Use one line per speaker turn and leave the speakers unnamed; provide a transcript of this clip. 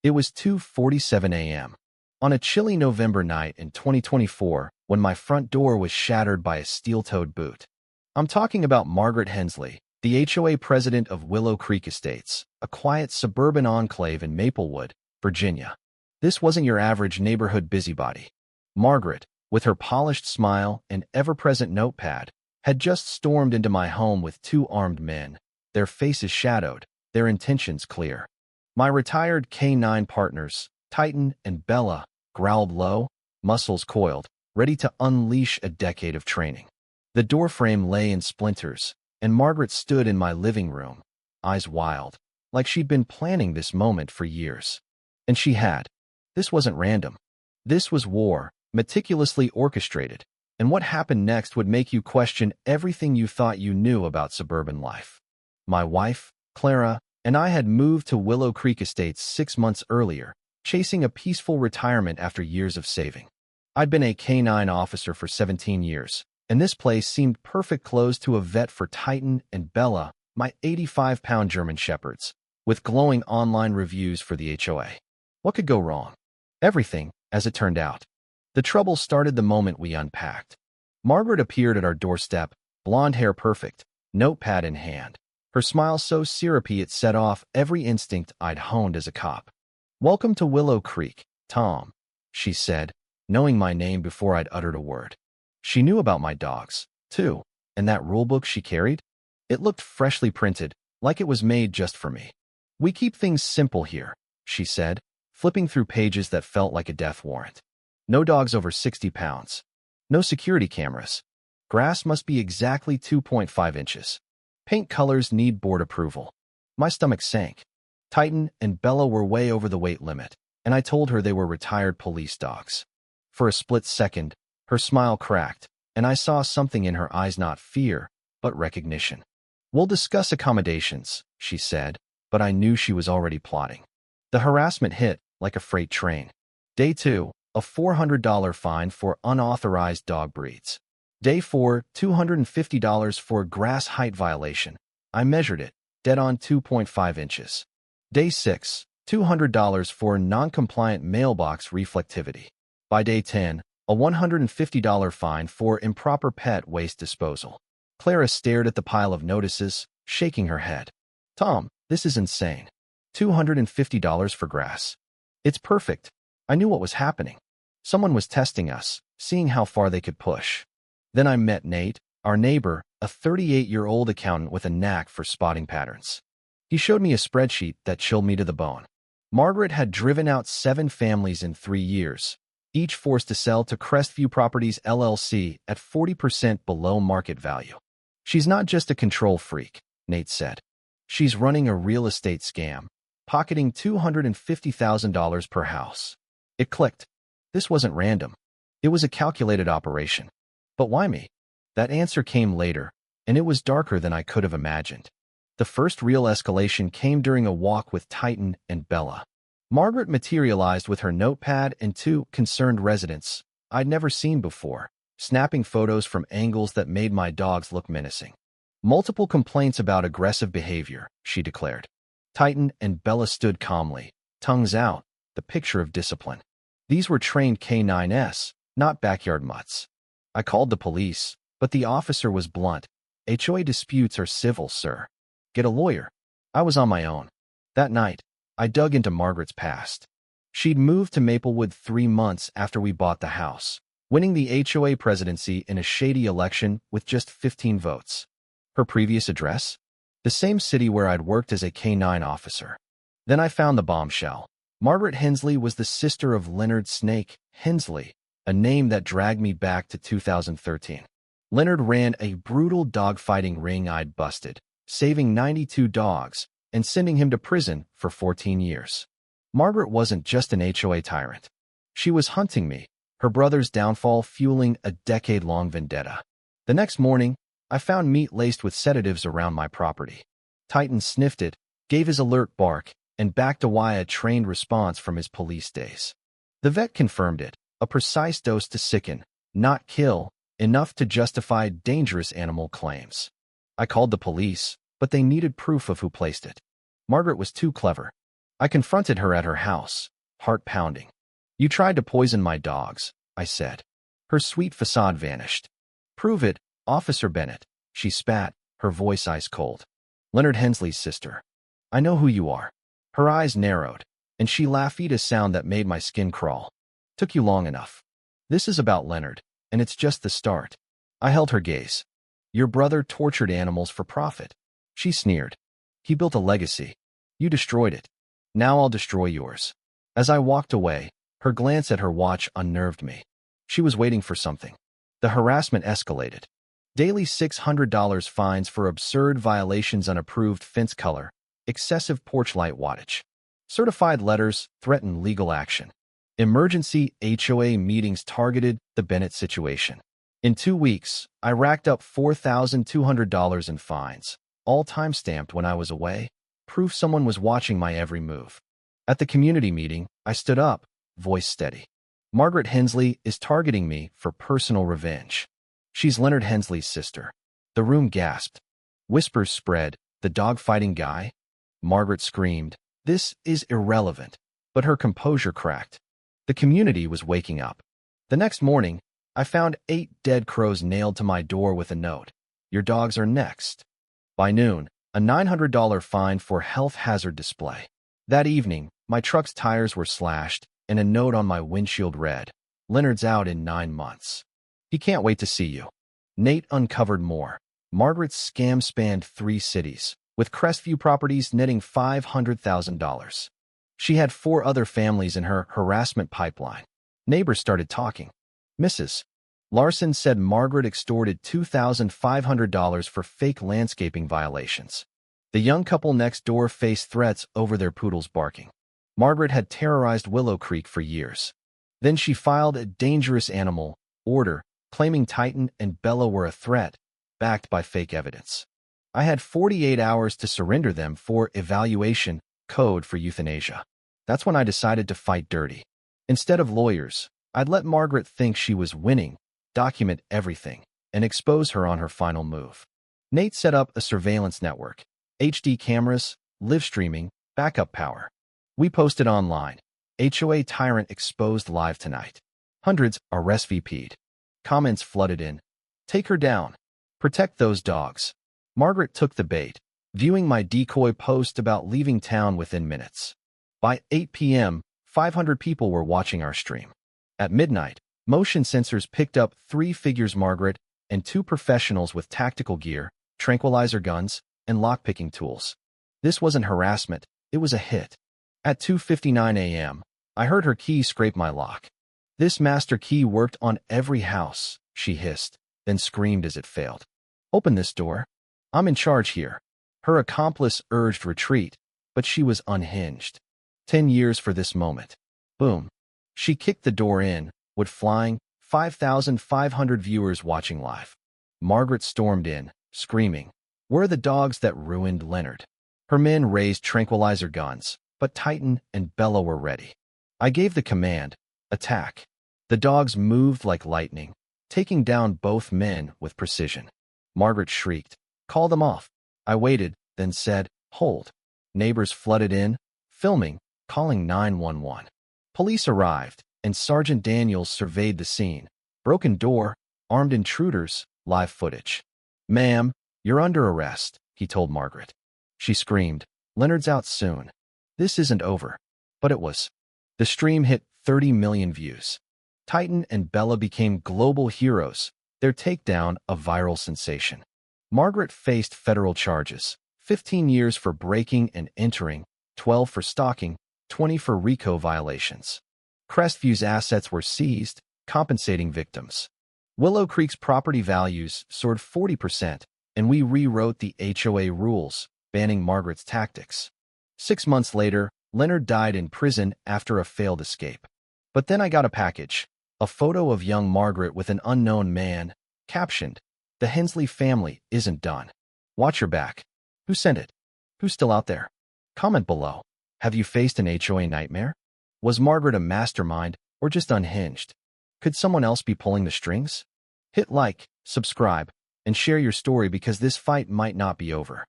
It was 2:47 a.m. on a chilly November night in 2024 when my front door was shattered by a steel-toed boot. I'm talking about Margaret Hensley, the HOA president of Willow Creek Estates, a quiet suburban enclave in Maplewood, Virginia. This wasn't your average neighborhood busybody. Margaret, with her polished smile and ever-present notepad, had just stormed into my home with two armed men, their faces shadowed, their intentions clear. My retired K9 partners, Titan and Bella, growled low, muscles coiled, ready to unleash a decade of training. The doorframe lay in splinters, and Margaret stood in my living room, eyes wild, like she'd been planning this moment for years. And she had. This wasn't random. This was war, meticulously orchestrated, and what happened next would make you question everything you thought you knew about suburban life. My wife, Clara, and I had moved to Willow Creek Estates 6 months earlier, chasing a peaceful retirement after years of saving. I'd been a K9 officer for 17 years, and this place seemed perfect clothes to a vet for Titan and Bella, my 85-pound German shepherds, with glowing online reviews for the HOA. What could go wrong? Everything, as it turned out. The trouble started the moment we unpacked. Margaret appeared at our doorstep, blonde hair perfect, notepad in hand. Her smile so syrupy it set off every instinct I'd honed as a cop. "Welcome to Willow Creek, Tom," she said, knowing my name before I'd uttered a word. She knew about my dogs, too, and that rulebook she carried? It looked freshly printed, like it was made just for me. "We keep things simple here," she said, flipping through pages that felt like a death warrant. "No dogs over 60 pounds. No security cameras. Grass must be exactly 2.5 inches. Paint colors need board approval." My stomach sank. Titan and Bella were way over the weight limit, and I told her they were retired police dogs. For a split second, her smile cracked, and I saw something in her eyes, not fear, but recognition. "We'll discuss accommodations," she said, but I knew she was already plotting. The harassment hit like a freight train. Day 2, a $400 fine for unauthorized dog breeds. Day 4, $250 for grass height violation. I measured it, dead on 2.5 inches. Day 6, $200 for non-compliant mailbox reflectivity. By day 10, a $150 fine for improper pet waste disposal. Clara stared at the pile of notices, shaking her head. "Tom, this is insane. $250 for grass. It's perfect." I knew what was happening. Someone was testing us, seeing how far they could push. Then I met Nate, our neighbor, a 38-year-old accountant with a knack for spotting patterns. He showed me a spreadsheet that chilled me to the bone. Margaret had driven out 7 families in 3 years, each forced to sell to Crestview Properties LLC at 40% below market value. "She's not just a control freak," Nate said. "She's running a real estate scam, pocketing $250,000 per house." It clicked. This wasn't random. It was a calculated operation. But why me? That answer came later, and it was darker than I could have imagined. The first real escalation came during a walk with Titan and Bella. Margaret materialized with her notepad and 2 concerned residents I'd never seen before, snapping photos from angles that made my dogs look menacing. "Multiple complaints about aggressive behavior," she declared. Titan and Bella stood calmly, tongues out, the picture of discipline. These were trained K9s, not backyard mutts. I called the police, but the officer was blunt. "HOA disputes are civil, sir. Get a lawyer." I was on my own. That night, I dug into Margaret's past. She'd moved to Maplewood 3 months after we bought the house, winning the HOA presidency in a shady election with just 15 votes. Her previous address? The same city where I'd worked as a K9 officer. Then I found the bombshell. Margaret Hensley was the sister of Leonard "Snake" Hensley, a name that dragged me back to 2013. Leonard ran a brutal dogfighting ring I'd busted, saving 92 dogs and sending him to prison for 14 years. Margaret wasn't just an HOA tyrant. She was hunting me, her brother's downfall fueling a decade-long vendetta. The next morning, I found meat laced with sedatives around my property. Titan sniffed it, gave his alert bark, and backed away a trained response from his police days. The vet confirmed it, a precise dose to sicken, not kill, enough to justify dangerous animal claims. I called the police, but they needed proof of who placed it. Margaret was too clever. I confronted her at her house, heart pounding. You tried to poison my dogs, I said. Her sweet facade vanished. Prove it, Officer Bennett, she spat, her voice ice cold. Leonard Hensley's sister. I know who you are. Her eyes narrowed, and she laughed a sound that made my skin crawl. Took you long enough. This is about Leonard, and it's just the start. I held her gaze. Your brother tortured animals for profit. She sneered. He built a legacy. You destroyed it. Now I'll destroy yours. As I walked away, her glance at her watch unnerved me. She was waiting for something. The harassment escalated. Daily $600 fines for absurd violations, unapproved fence color, excessive porch light wattage. Certified letters threatened legal action. Emergency HOA meetings targeted the Bennett situation. In 2 weeks, I racked up $4,200 in fines, all time-stamped when I was away, proof someone was watching my every move. At the community meeting, I stood up, voice steady. Margaret Hensley is targeting me for personal revenge. She's Leonard Hensley's sister. The room gasped. Whispers spread. The dog-fighting guy? Margaret screamed. This is irrelevant. But her composure cracked. The community was waking up. The next morning, I found 8 dead crows nailed to my door with a note. Your dogs are next. By noon, a $900 fine for health hazard display. That evening, my truck's tires were slashed, and a note on my windshield read, Leonard's out in 9 months. He can't wait to see you. Nate uncovered more. Margaret's scam spanned 3 cities, with Crestview Properties netting $500,000. She had 4 other families in her harassment pipeline. Neighbors started talking. Mrs. Larson said Margaret extorted $2,500 for fake landscaping violations. The young couple next door faced threats over their poodles barking. Margaret had terrorized Willow Creek for years. Then she filed a dangerous animal order, claiming Titan and Bella were a threat, backed by fake evidence. I had 48 hours to surrender them for evaluation, code for euthanasia. That's when I decided to fight dirty. Instead of lawyers, I'd let Margaret think she was winning, document everything, and expose her on her final move. Nate set up a surveillance network, HD cameras, live streaming, backup power. We posted online. HOA tyrant exposed live tonight. Hundreds are RSVP'd. Comments flooded in. Take her down. Protect those dogs. Margaret took the bait, viewing my decoy post about leaving town within minutes. By 8 p.m., 500 people were watching our stream. At midnight, motion sensors picked up 3 figures Margaret and 2 professionals with tactical gear, tranquilizer guns, and lockpicking tools. This wasn't harassment, it was a hit. At 2:59 a.m., I heard her key scrape my lock. This master key worked on every house, she hissed, then screamed as it failed. Open this door. I'm in charge here. Her accomplice urged retreat, but she was unhinged. 10 years for this moment. Boom. She kicked the door in, wood flying, 5,500 viewers watching live. Margaret stormed in, screaming, "Where are the dogs that ruined Leonard?" Her men raised tranquilizer guns, but Titan and Bella were ready. I gave the command, attack. The dogs moved like lightning, taking down both men with precision. Margaret shrieked, "Call them off." I waited, then said, "Hold." Neighbors flooded in, filming, calling 911. Police arrived, and Sergeant Daniels surveyed the scene. Broken door, armed intruders, live footage. "Ma'am, you're under arrest," he told Margaret. She screamed, "Leonard's out soon." This isn't over. But it was. The stream hit 30 million views. Titan and Bella became global heroes, their takedown a viral sensation. Margaret faced federal charges, 15 years for breaking and entering, 12 for stalking, 20 for RICO violations. Crestview's assets were seized, compensating victims. Willow Creek's property values soared 40%, and we rewrote the HOA rules, banning Margaret's tactics. 6 months later, Leonard died in prison after a failed escape. But then I got a package, a photo of young Margaret with an unknown man, captioned, "The Hensley family isn't done. Watch your back." Who sent it? Who's still out there? Comment below. Have you faced an HOA nightmare? Was Margaret a mastermind or just unhinged? Could someone else be pulling the strings? Hit like, subscribe, and share your story because this fight might not be over.